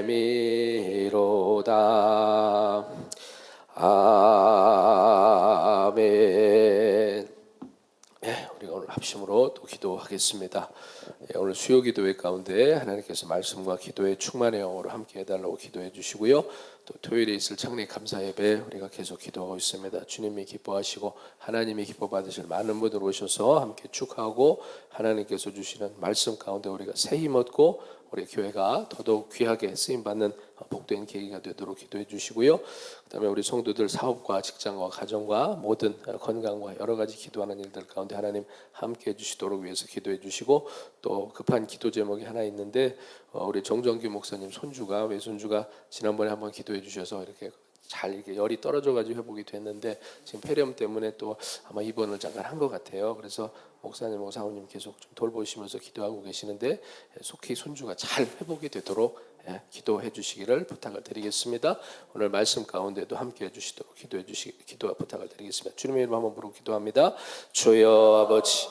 미로다. 아멘. 우리가 오늘 합심으로 또 기도하겠습니다. 오늘 수요 기도회 가운데 하나님께서 말씀과 기도의 충만의 영으로 함께 해달라고 기도해 주시고요. 또 토요일에 있을 창립 감사 예배 우리가 계속 기도하고 있습니다. 주님이 기뻐하시고 하나님이 기뻐 받으실 많은 분들 오셔서 함께 축하하고 하나님께서 주시는 말씀 가운데 우리가 새 힘 얻고 우리 교회가 더더욱 귀하게 쓰임받는 복된 계기가 되도록 기도해 주시고요. 그다음에 우리 성도들 사업과 직장과 가정과 모든 건강과 여러 가지 기도하는 일들 가운데 하나님 함께 해주시도록 위해서 기도해 주시고, 또 급한 기도 제목이 하나 있는데 우리 정정규 목사님 외손주가 지난번에 한번 기도해 주셔서 이렇게 잘 이렇게 열이 떨어져가지고 회복이 됐는데 지금 폐렴 때문에 또 아마 입원을 잠깐 한 것 같아요. 그래서 목사님하고 사모님 계속 좀 돌보시면서 기도하고 계시는데 속히 손주가 잘 회복이 되도록 기도해 주시기를 부탁을 드리겠습니다. 오늘 말씀 가운데도 함께 해주시도록 기도와 부탁을 드리겠습니다. 주님의 이름 한번 부르고 기도합니다. 주여 아버지,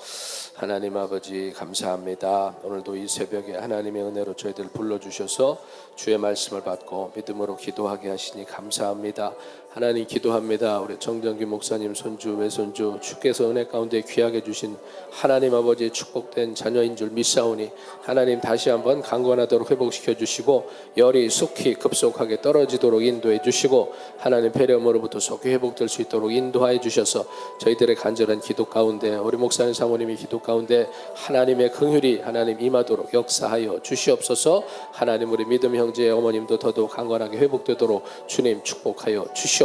하나님 아버지 감사합니다. 오늘도 이 새벽에 하나님의 은혜로 저희들 불러주셔서 주의 말씀을 받고 믿음으로 기도하게 하시니 감사합니다. 하나님 기도합니다. 우리 정정규 목사님 손주 외손주 주께서 은혜 가운데 귀하게 주신 하나님 아버지의 축복된 자녀인 줄 믿사오니 하나님 다시 한번 강건하도록 회복시켜 주시고 열이 속히 급속하게 떨어지도록 인도해 주시고 하나님 폐렴으로부터 속히 회복될 수 있도록 인도하여 주셔서 저희들의 간절한 기도 가운데 우리 목사님 사모님의 기도 가운데 하나님의 긍휼이 하나님 임하도록 역사하여 주시옵소서. 하나님 우리 믿음 형제 어머님도 더더욱 강건하게 회복되도록 주님 축복하여 주시옵소서.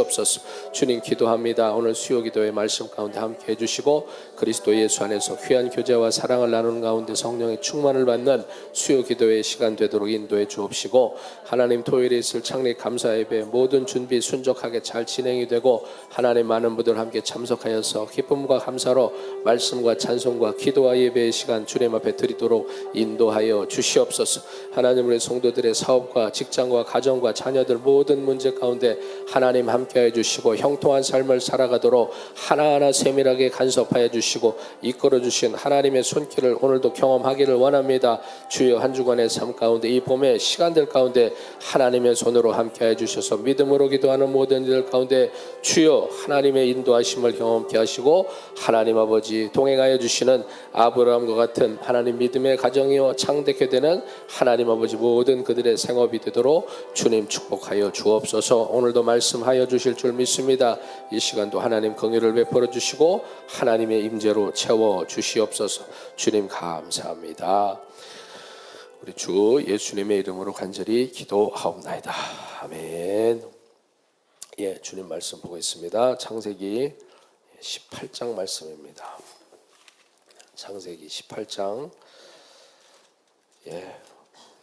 주님 기도합니다. 오늘 수요 기도의 말씀 가운데 함께 해주시고 그리스도 예수 안에서 귀한 교제와 사랑을 나누는 가운데 성령의 충만을 받는 수요 기도의 시간 되도록 인도해 주옵시고, 하나님 토요일에 있을 창립 감사 예배 모든 준비 순적하게 잘 진행이 되고 하나님 많은 분들 함께 참석하여서 기쁨과 감사로 말씀과 찬송과 기도와 예배의 시간 주님 앞에 드리도록 인도하여 주시옵소서. 하나님 우리 성도들의 사업과 직장과 가정과 자녀들 모든 문제 가운데 하나님 함께해 주시고 형통한 삶을 살아가도록 하나하나 세밀하게 간섭하여 주시고 이끌어 주신 하나님의 손길을 오늘도 경험하기를 원합니다. 주여 한 주간의 삶 가운데 이 봄의 시간들 가운데 하나님의 손으로 함께해 주셔서 믿음으로 기도하는 모든 이들 가운데 주여 하나님의 인도하심을 경험케 하시고 하나님 아버지 동행하여 주시는 아브라함과 같은 하나님 믿음의 가정이요 창대케 되는 하나님 아버지 모든 그들의 생업이 되도록 주님 축복하여 주옵소서. 오늘도 말씀하여 주실 줄 믿습니다. 이 시간도 하나님 긍휼을 베풀어 주시고 하나님의 임재로 채워 주시옵소서. 주님 감사합니다. 우리 주 예수님의 이름으로 간절히 기도하옵나이다. 아멘. 주님 말씀 보겠습니다. 창세기 18장 말씀입니다. 창세기 18장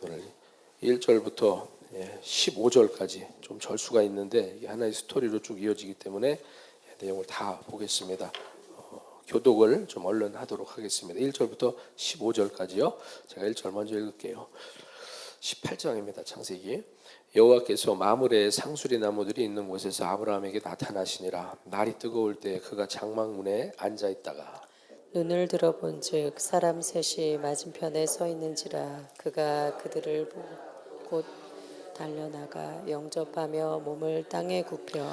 오늘 1절부터 15절까지 좀 절수가 있는데 이게 하나의 스토리로 쭉 이어지기 때문에 내용을 다 보겠습니다. 교독을 좀 얼른 하도록 하겠습니다. 1절부터 15절까지요. 제가 1절 먼저 읽을게요. 18장입니다. 창세기. 여호와께서 마므레의 상수리 나무들이 있는 곳에서 아브라함에게 나타나시니라. 날이 뜨거울 때 그가 장막문에 앉아 있다가 눈을 들어본즉 사람 셋이 맞은편에 서 있는지라. 그가 그들을 보고 곧 달려나가 영접하며 몸을 땅에 굽혀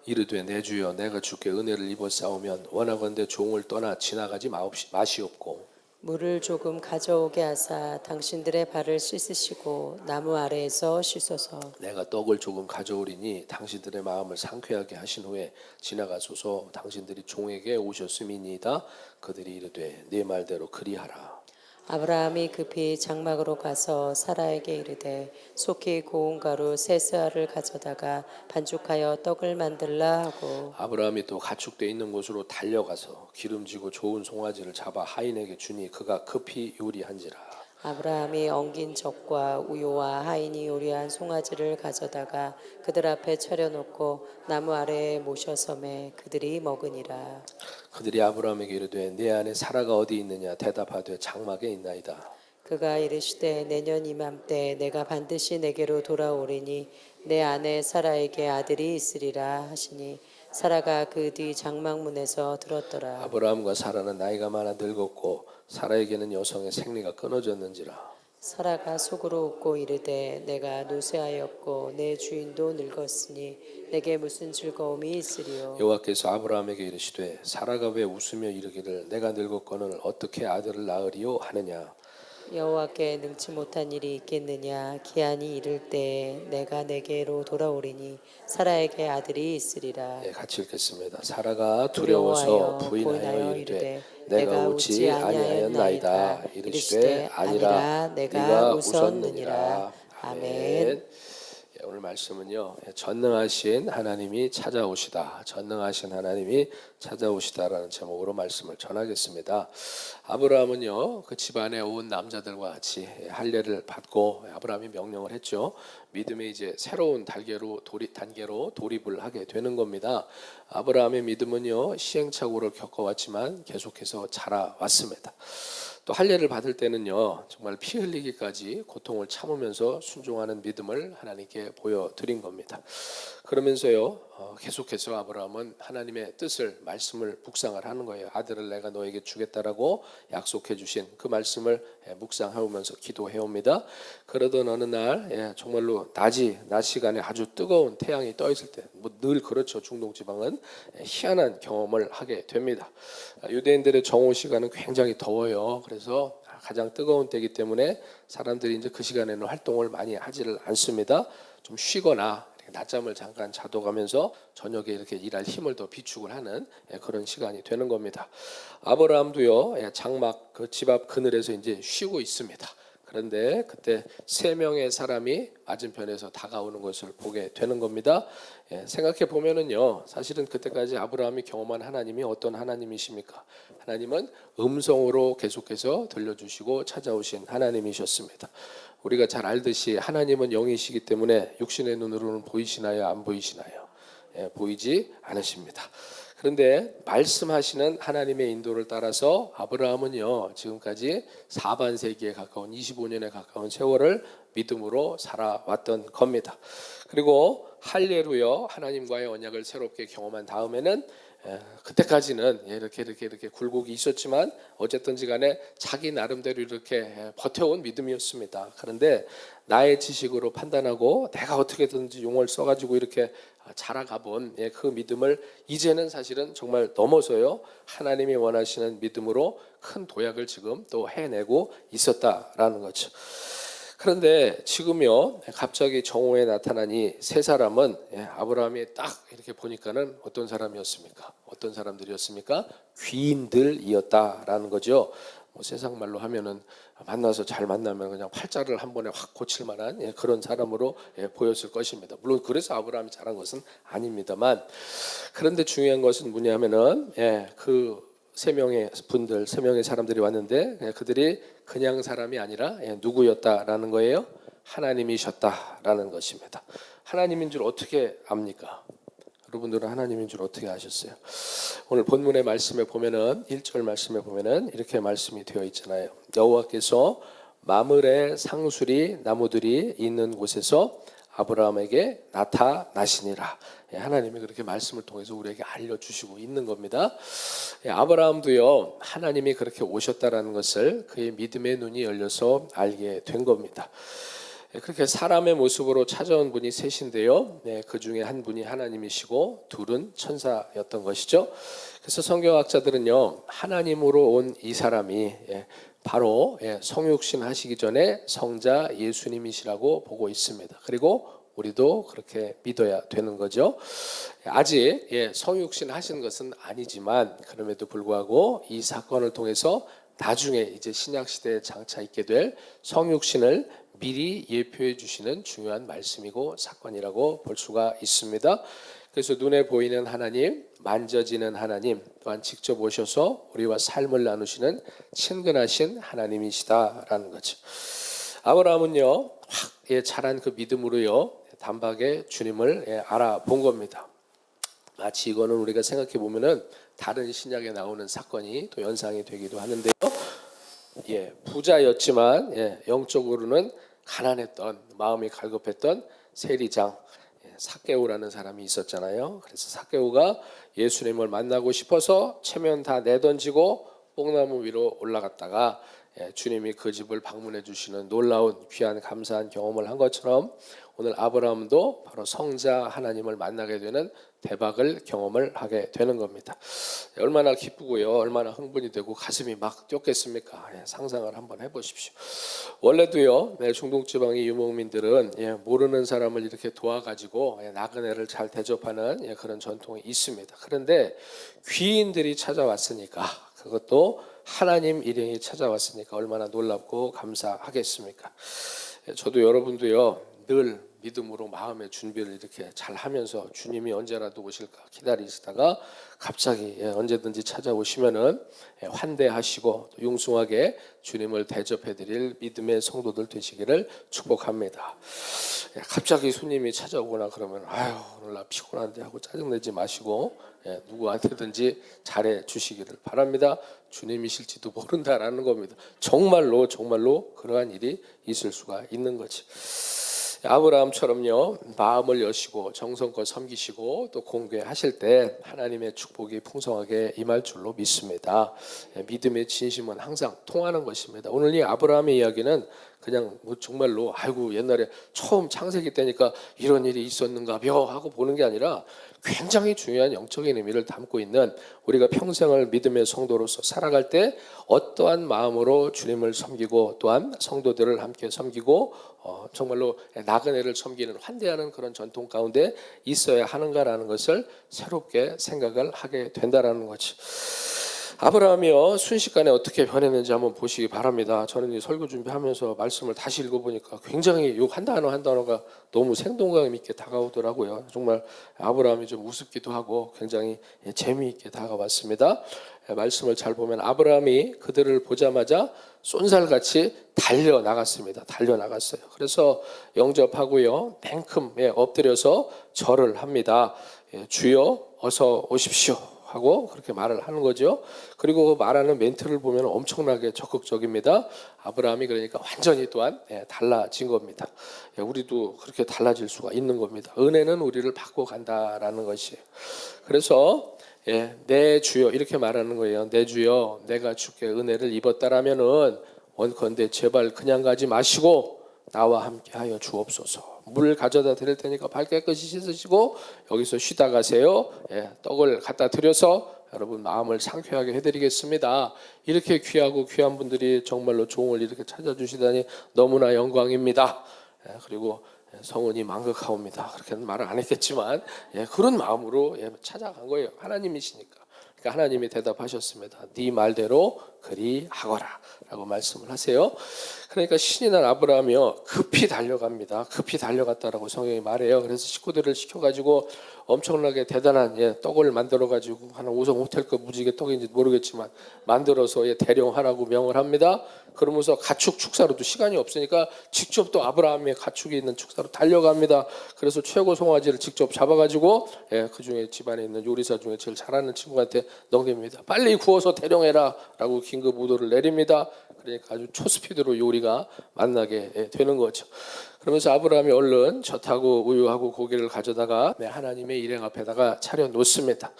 이르되 내 주여 내가 주께 은혜를 입어 싸우면 원하건대 종을 떠나 지나가지 마시옵고 물을 조금 가져오게 하사 당신들의 발을 씻으시고 나무 아래에서 씻소서. 내가 떡을 조금 가져오리니 당신들의 마음을 상쾌하게 하신 후에 지나가소서. 당신들이 종에게 오셨음이니이다. 그들이 이르되 네 말대로 그리하라. 아브라함이 급히 장막으로 가서 사라에게 이르되 속히 고운 가루 세 스아를 가져다가 반죽하여 떡을 만들라 하고, 아브라함이 또 가축돼 있는 곳으로 달려가서 기름지고 좋은 송아지를 잡아 하인에게 주니 그가 급히 요리한지라. 아브라함이 엉긴 젖과 우유와 하인이 요리한 송아지를 가져다가 그들 앞에 차려놓고 나무 아래에 모셔섬에 그들이 먹으니라. 그들이 아브라함에게 이르되 내 안에 사라가 어디 있느냐 대답하되 장막에 있나이다. 그가 이르시되 내년 이맘때 내가 반드시 내게로 돌아오리니 내 아내 사라에게 아들이 있으리라 하시니 사라가 그 뒤 장막문에서 들었더라. 아브라함과 사라는 나이가 많아 늙었고 사라에게는 여성의 생리가 끊어졌는지라. 사라가 속으로 웃고 이르되 내가 노쇠하였고 내 주인도 늙었으니 내게 무슨 즐거움이 있으리요. 여호와께서 아브라함에게 이르시되 사라가 왜 웃으며 이르기를 내가 늙었거늘 어떻게 아들을 낳으리요 하느냐. 여호와께 능치 못한 일이 있겠느냐. 기한이 이를 때에 내가 내게로 돌아오리니 사라에게 아들이 있으리라. 예, 같이 읽겠습니다. 사라가 두려워서 두려워하여 부인하여 이르되 내가 웃지 아니하였나이다. 아니하였나이다. 이르시되 아니라 네가 웃었느니라. 아멘. 예, 오늘 말씀은요, 전능하신 하나님이 찾아오시다, 전능하신 하나님이 찾아오시다라는 제목으로 말씀을 전하겠습니다. 아브라함은요, 그 집안에 온 남자들과 같이 할례를 받고 아브라함이 명령을 했죠. 믿음의 이제 새로운 단계로 돌입을 하게 되는 겁니다. 아브라함의 믿음은요, 시행착오를 겪어왔지만 계속해서 자라왔습니다. 또 할례를 받을 때는요, 정말 피 흘리기까지 고통을 참으면서 순종하는 믿음을 하나님께 보여드린 겁니다. 그러면서요, 계속해서 아브라함은 하나님의 뜻을, 말씀을 묵상을 하는 거예요. 아들을 내가 너에게 주겠다라고 약속해 주신 그 말씀을 묵상하면서 기도해옵니다. 그러던 어느 날 정말로 낮 시간에 아주 뜨거운 태양이 떠 있을 때, 뭐 늘 그렇죠. 중동 지방은 희한한 경험을 하게 됩니다. 유대인들의 정오 시간은 굉장히 더워요. 그래서 가장 뜨거운 때이기 때문에 사람들이 이제 그 시간에는 활동을 많이 하지를 않습니다. 좀 쉬거나 낮잠을 잠깐 자도 가면서 저녁에 이렇게 일할 힘을 더 비축을 하는 그런 시간이 되는 겁니다. 아브라함도요, 장막 그 집 앞 그늘에서 이제 쉬고 있습니다. 그런데 그때 3명의 사람이 맞은편에서 다가오는 것을 보게 되는 겁니다. 생각해 보면은요, 사실은 그때까지 아브라함이 경험한 하나님이 어떤 하나님이십니까? 하나님은 음성으로 계속해서 들려주시고 찾아오신 하나님이셨습니다. 우리가 잘 알듯이 하나님은 영이시기 때문에 육신의 눈으로는 보이시나요? 안 보이시나요? 보이지 않으십니다. 그런데 말씀하시는 하나님의 인도를 따라서 아브라함은요, 지금까지 4반세기에 가까운 25년에 가까운 세월을 믿음으로 살아왔던 겁니다. 그리고 할례로요, 하나님과의 언약을 새롭게 경험한 다음에는 그때까지는 이렇게 굴곡이 있었지만 어쨌든지 간에 자기 나름대로 이렇게 버텨온 믿음이었습니다. 그런데 나의 지식으로 판단하고 내가 어떻게든지 용어를 써가지고 이렇게 자라가 본 그 믿음을 이제는 사실은 정말 넘어서요, 하나님이 원하시는 믿음으로 큰 도약을 지금 또 해내고 있었다라는 거죠. 그런데 지금요, 갑자기 정오에 나타난 이 3사람은 아브라함이 딱 이렇게 보니까는 어떤 사람이었습니까? 어떤 사람들이었습니까? 귀인들이었다라는 거죠. 뭐 세상 말로 하면은 만나서 잘 만나면 그냥 팔자를 한 번에 확 고칠 만한 그런 사람으로 보였을 것입니다. 물론 그래서 아브라함이 잘한 것은 아닙니다만, 그런데 중요한 것은 뭐냐면은 그 3명의 사람들이 왔는데 그들이 그냥 사람이 아니라 누구였다라는 거예요? 하나님이셨다라는 것입니다. 하나님인 줄 어떻게 압니까? 여러분들은 하나님인 줄 어떻게 아셨어요? 오늘 본문의 말씀에 보면은 1절 말씀에 보면은 이렇게 말씀이 되어 있잖아요. 여호와께서 마므레 상수리 나무들이 있는 곳에서 아브라함에게 나타나시니라. 하나님이 그렇게 말씀을 통해서 우리에게 알려주시고 있는 겁니다. 아브라함도요, 하나님이 그렇게 오셨다라는 것을 그의 믿음의 눈이 열려서 알게 된 겁니다. 그렇게 사람의 모습으로 찾아온 분이 셋인데요, 그 중에 한 분이 하나님이시고 둘은 천사였던 것이죠. 그래서 성경학자들은요, 하나님으로 온 이 사람이 바로 성육신 하시기 전에 성자 예수님이시라고 보고 있습니다. 그리고 우리도 그렇게 믿어야 되는 거죠. 아직 성육신 하신 것은 아니지만 그럼에도 불구하고 이 사건을 통해서 나중에 이제 신약 시대에 장차 있게 될 성육신을 미리 예표해 주시는 중요한 말씀이고 사건이라고 볼 수가 있습니다. 그래서 눈에 보이는 하나님, 만져지는 하나님, 또한 직접 오셔서 우리와 삶을 나누시는 친근하신 하나님이시다라는 거죠. 아브라함은요, 확 자란 그 믿음으로요, 단박에 주님을 알아본 겁니다. 마치 이거는 우리가 생각해 보면은 다른 신약에 나오는 사건이 또 연상이 되기도 하는데요. 부자였지만 영적으로는 가난했던, 마음이 갈급했던 세리장 삭개오라는 사람이 있었잖아요. 그래서 삭개오가 예수님을 만나고 싶어서 체면 다 내던지고 뽕나무 위로 올라갔다가 주님이 그 집을 방문해 주시는 놀라운 귀한 감사한 경험을 한 것처럼 오늘 아브라함도 바로 성자 하나님을 만나게 되는 대박을 경험을 하게 되는 겁니다. 얼마나 기쁘고요, 얼마나 흥분이 되고 가슴이 막 뛰었겠습니까? 상상을 한번 해보십시오. 원래도요, 중동 지방의 유목민들은 모르는 사람을 이렇게 도와가지고 나그네를 잘 대접하는 그런 전통이 있습니다. 그런데 귀인들이 찾아왔으니까, 그것도 하나님 일행이 찾아왔으니까 얼마나 놀랍고 감사하겠습니까? 저도 여러분도요, 늘 믿음으로 마음의 준비를 이렇게 잘 하면서 주님이 언제라도 오실까 기다리시다가 갑자기 언제든지 찾아오시면은 환대하시고 또 융숭하게 주님을 대접해 드릴 믿음의 성도들 되시기를 축복합니다. 갑자기 손님이 찾아오거나 그러면 아유 오늘 나 피곤한데 하고 짜증내지 마시고 누구한테든지 잘해 주시기를 바랍니다. 주님이실지도 모른다라는 겁니다. 정말로 그러한 일이 있을 수가 있는 거지. 아브라함처럼요, 마음을 여시고 정성껏 섬기시고 또 공개하실 때 하나님의 축복이 풍성하게 임할 줄로 믿습니다. 믿음의 진심은 항상 통하는 것입니다. 오늘 이 아브라함의 이야기는 그냥 정말로 아이고 옛날에 처음 창세기 때니까 이런 일이 있었는가벼 하고 보는 게 아니라 굉장히 중요한 영적인 의미를 담고 있는, 우리가 평생을 믿음의 성도로서 살아갈 때 어떠한 마음으로 주님을 섬기고 또한 성도들을 함께 섬기고 정말로 나그네를 섬기는 환대하는 그런 전통 가운데 있어야 하는가라는 것을 새롭게 생각을 하게 된다라는 거지. 아브라함이요 순식간에 어떻게 변했는지 한번 보시기 바랍니다. 저는 이 설교 준비하면서 말씀을 다시 읽어보니까 굉장히 요 한 단어가 너무 생동감 있게 다가오더라고요. 정말 아브라함이 좀 우습기도 하고 굉장히 재미있게 다가왔습니다. 말씀을 잘 보면 아브라함이 그들을 보자마자 쏜살같이 달려나갔습니다. 달려나갔어요. 그래서 영접하고요, 냉큼 엎드려서 절을 합니다. 주여 어서 오십시오 하고 그렇게 말을 하는 거죠. 그리고 그 말하는 멘트를 보면 엄청나게 적극적입니다. 아브라함이 그러니까 완전히 또한 달라진 겁니다. 우리도 그렇게 달라질 수가 있는 겁니다. 은혜는 우리를 바꿔간다라는 것이에요. 그래서 내 주여 이렇게 말하는 거예요. 내 주여 내가 주께 은혜를 입었다라면은 원컨대 제발 그냥 가지 마시고 나와 함께 하여 주옵소서. 물 가져다 드릴 테니까 발 깨끗이 씻으시고 여기서 쉬다 가세요. 떡을 갖다 드려서 여러분 마음을 상쾌하게 해드리겠습니다. 이렇게 귀하고 귀한 분들이 정말로 종을 이렇게 찾아주시다니 너무나 영광입니다. 그리고 성은이 망극하옵니다. 그렇게는 말을 안 했겠지만 그런 마음으로 찾아간 거예요. 하나님이시니까. 그러니까 하나님이 대답하셨습니다. 네 말대로 그리하거라 라고 말씀을 하세요. 그러니까 신이 난 아브라함이요 급히 달려갑니다. 급히 달려갔다라고 성경이 말해요. 그래서 식구들을 시켜가지고 엄청나게 대단한 떡을 만들어가지고 한 5성 호텔급 무지개 떡인지 모르겠지만 만들어서 대령하라고 명을 합니다. 그러면서 가축 축사로도 시간이 없으니까 직접 또 아브라함의 가축이 있는 축사로 달려갑니다. 그래서 최고 송아지를 직접 잡아가지고 그 중에 집안에 있는 요리사 중에 제일 잘하는 친구한테 넘깁니다. 빨리 구워서 대령해라 라고 긴급 우도를 내립니다. 그러니까 아주 초스피드로 요리가 만나게 되는 거죠. 그러면서 아브라함이 얼른 젖하고 우유하고 고기를 가져다가 하나님의 일행 앞에다가 차려 놓습니다.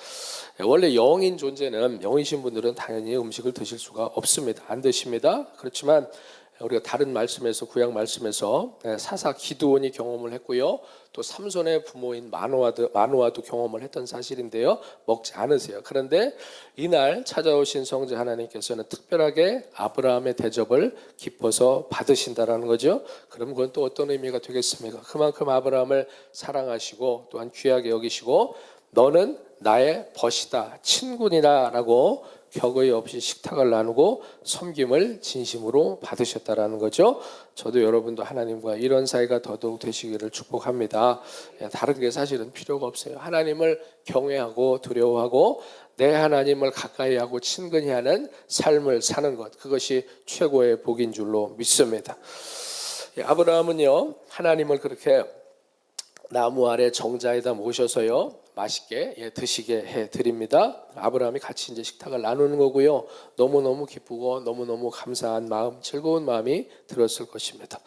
원래 영인 존재는, 영이신 분들은 당연히 음식을 드실 수가 없습니다. 안 드십니다. 그렇지만 우리가 다른 말씀에서, 구약 말씀에서 사사 기드온이 경험을 했고요, 또 삼손의 부모인 마노아도 경험을 했던 사실인데요, 먹지 않으세요. 그런데 이날 찾아오신 성자 하나님께서는 특별하게 아브라함의 대접을 기뻐서 받으신다라는 거죠. 그럼 그건 또 어떤 의미가 되겠습니까? 그만큼 아브라함을 사랑하시고 또한 귀하게 여기시고 너는 나의 벗이다, 친구니라 라고 격의 없이 식탁을 나누고 섬김을 진심으로 받으셨다라는 거죠. 저도 여러분도 하나님과 이런 사이가 더더욱 되시기를 축복합니다. 다른 게 사실은 필요가 없어요. 하나님을 경외하고 두려워하고 내 하나님을 가까이 하고 친근히 하는 삶을 사는 것, 그것이 최고의 복인 줄로 믿습니다. 아브라함은요 하나님을 그렇게 나무 아래 정자에다 모셔서요 맛있게 드시게 해드립니다. 아브라함이 같이 이제 식탁을 나누는 거고요. 너무너무 기쁘고 너무너무 감사한 마음, 즐거운 마음이 들었을 것입니다.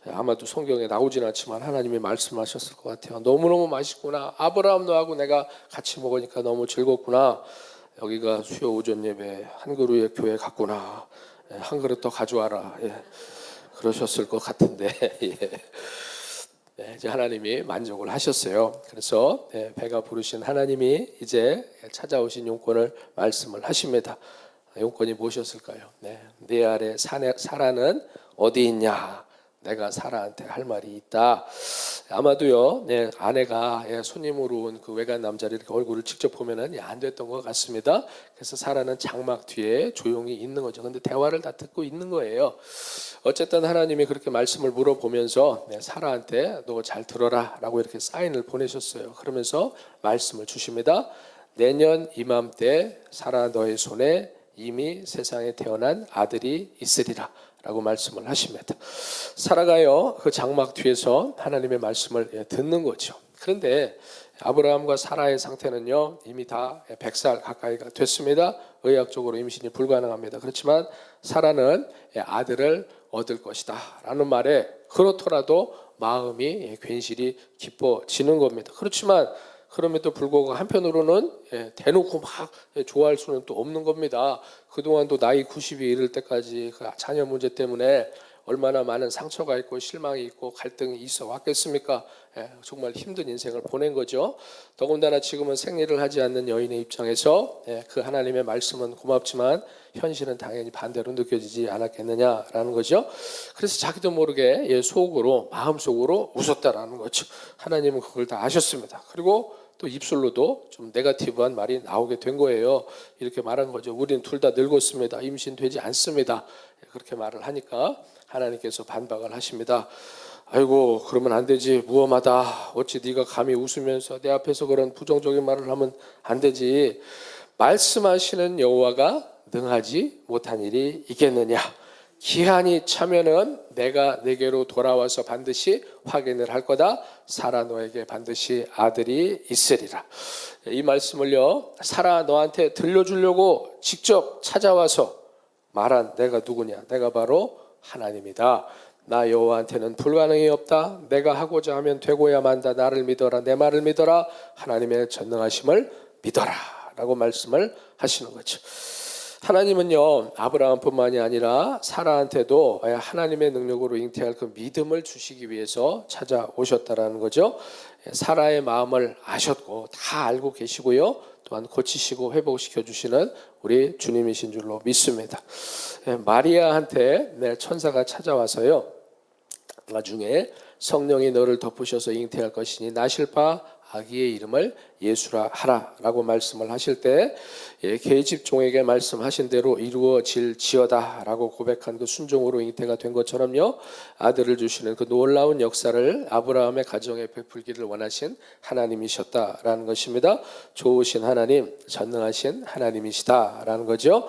아마도 성경에 나오진 않지만 하나님이 말씀하셨을 것 같아요. 너무너무 맛있구나. 아브라함 너하고 내가 같이 먹으니까 너무 즐겁구나. 여기가 수요 오전 예배 한 그루의 교회 같구나. 한 그릇 더 가져와라. 그러셨을 것 같은데 이제 하나님이 만족을 하셨어요. 그래서 배가 부르신 하나님이 이제 찾아오신 용권을 말씀을 하십니다. 용권이 무엇이었을까요? 내 아래 사라는 어디 있냐? 내가 사라한테 할 말이 있다. 아마도요, 아내가 손님으로 온 그 외간 남자를 이렇게 얼굴을 직접 보면은 안 됐던 것 같습니다. 그래서 사라는 장막 뒤에 조용히 있는 거죠. 근데 대화를 다 듣고 있는 거예요. 어쨌든 하나님이 그렇게 말씀을 물어보면서 사라한테 너 잘 들어라라고 이렇게 사인을 보내셨어요. 그러면서 말씀을 주십니다. 내년 이맘때 사라 너의 손에 이미 세상에 태어난 아들이 있으리라 라고 말씀을 하십니다. 사라가요 그 장막 뒤에서 하나님의 말씀을 듣는 거죠. 그런데 아브라함과 사라의 상태는요 이미 다 100살 가까이가 됐습니다. 의학적으로 임신이 불가능합니다. 그렇지만 사라는 아들을 얻을 것이다 라는 말에 그렇더라도 마음이 괜시리 기뻐지는 겁니다. 그렇지만 그럼에도 불구하고 한편으로는 대놓고 막 좋아할 수는 또 없는 겁니다. 그동안도 나이 90이 이를 때까지 그 자녀 문제 때문에 얼마나 많은 상처가 있고 실망이 있고 갈등이 있어 왔겠습니까? 정말 힘든 인생을 보낸 거죠. 더군다나 지금은 생리를 하지 않는 여인의 입장에서 그 하나님의 말씀은 고맙지만 현실은 당연히 반대로 느껴지지 않았겠느냐라는 거죠. 그래서 자기도 모르게 속으로 마음속으로 웃었다라는 거죠. 하나님은 그걸 다 아셨습니다. 그리고 또 입술로도 좀 네거티브한 말이 나오게 된 거예요. 이렇게 말한 거죠. 우리는 둘 다 늙었습니다. 임신되지 않습니다. 그렇게 말을 하니까 하나님께서 반박을 하십니다. 아이고 그러면 안 되지. 무엄하다. 어찌 네가 감히 웃으면서 내 앞에서 그런 부정적인 말을 하면 안 되지. 말씀하시는 여호와가 능하지 못한 일이 있겠느냐. 기한이 차면은 내가 내게로 돌아와서 반드시 확인을 할 거다. 사라 너에게 반드시 아들이 있으리라. 이 말씀을요 사라 너한테 들려주려고 직접 찾아와서 말한 내가 누구냐? 내가 바로 하나님이다. 나 여호와한테는 불가능이 없다. 내가 하고자 하면 되고야 만다. 나를 믿어라. 내 말을 믿어라. 하나님의 전능하심을 믿어라 라고 말씀을 하시는 거죠. 하나님은요 아브라함뿐만이 아니라 사라한테도 하나님의 능력으로 잉태할 그 믿음을 주시기 위해서 찾아오셨다라는 거죠. 사라의 마음을 아셨고 다 알고 계시고요 또한 고치시고 회복시켜 주시는 우리 주님이신 줄로 믿습니다. 마리아한테 천사가 찾아와서요 나중에 성령이 너를 덮으셔서 잉태할 것이니 나실 바 아기의 이름을 예수라 하라 라고 말씀을 하실 때 계집종에게 말씀하신 대로 이루어질지어다 라고 고백한 그 순종으로 잉태가 된 것처럼요 아들을 주시는 그 놀라운 역사를 아브라함의 가정에 베풀기를 원하신 하나님이셨다라는 것입니다. 좋으신 하나님, 전능하신 하나님이시다라는 거죠.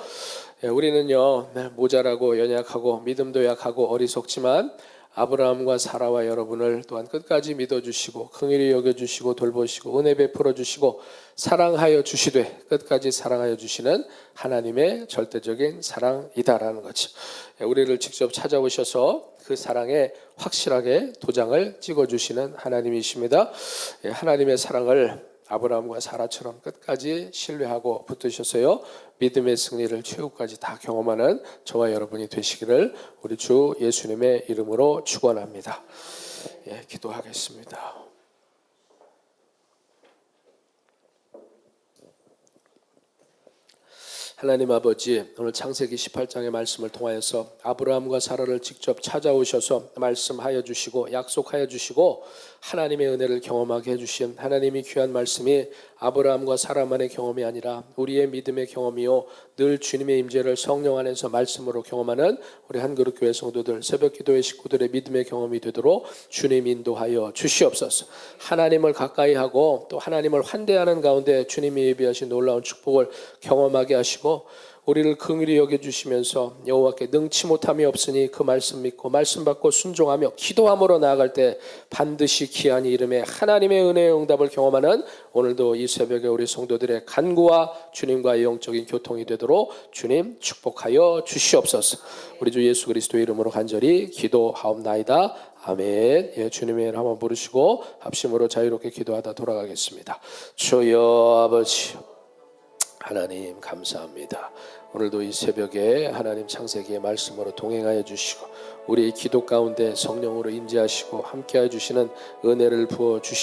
우리는요 모자라고 연약하고 믿음도 약하고 어리석지만 아브라함과 사라와 여러분을 또한 끝까지 믿어주시고 긍휼히 여겨주시고 돌보시고 은혜 베풀어 주시고 사랑하여 주시되 끝까지 사랑하여 주시는 하나님의 절대적인 사랑이다라는 거죠. 우리를 직접 찾아오셔서 그 사랑에 확실하게 도장을 찍어주시는 하나님이십니다. 하나님의 사랑을 아브라함과 사라처럼 끝까지 신뢰하고 붙드셨어요. 믿음의 승리를 최후까지 다 경험하는 저와 여러분이 되시기를 우리 주 예수님의 이름으로 축원합니다. 기도하겠습니다. 하나님 아버지, 오늘 창세기 18장의 말씀을 통하여서 아브라함과 사라를 직접 찾아오셔서 말씀하여 주시고 약속하여 주시고 하나님의 은혜를 경험하게 해주신 하나님이 귀한 말씀이 아브라함과 사라만의 경험이 아니라 우리의 믿음의 경험이요 늘 주님의 임재를 성령 안에서 말씀으로 경험하는 우리 한그룹교회 성도들 새벽기도의 식구들의 믿음의 경험이 되도록 주님 인도하여 주시옵소서. 하나님을 가까이 하고 또 하나님을 환대하는 가운데 주님이 예비하신 놀라운 축복을 경험하게 하시고 우리를 긍휼히 여겨주시면서 여호와께 능치 못함이 없으니 그 말씀 믿고 말씀 받고 순종하며 기도함으로 나아갈 때 반드시 기한이 이름에 하나님의 은혜의 응답을 경험하는 오늘도 이 새벽에 우리 성도들의 간구와 주님과의 영적인 교통이 되도록 주님 축복하여 주시옵소서. 우리 주 예수 그리스도의 이름으로 간절히 기도하옵나이다. 아멘. 주님의 이름 한번 부르시고 합심으로 자유롭게 기도하다 돌아가겠습니다. 주여 아버지 하나님 감사합니다. 오늘도 이 새벽에 하나님 창세기의 말씀으로 동행하여 주시고 우리의 기도 가운데 성령으로 임재하시고 함께해 주시는 은혜를 부어 주시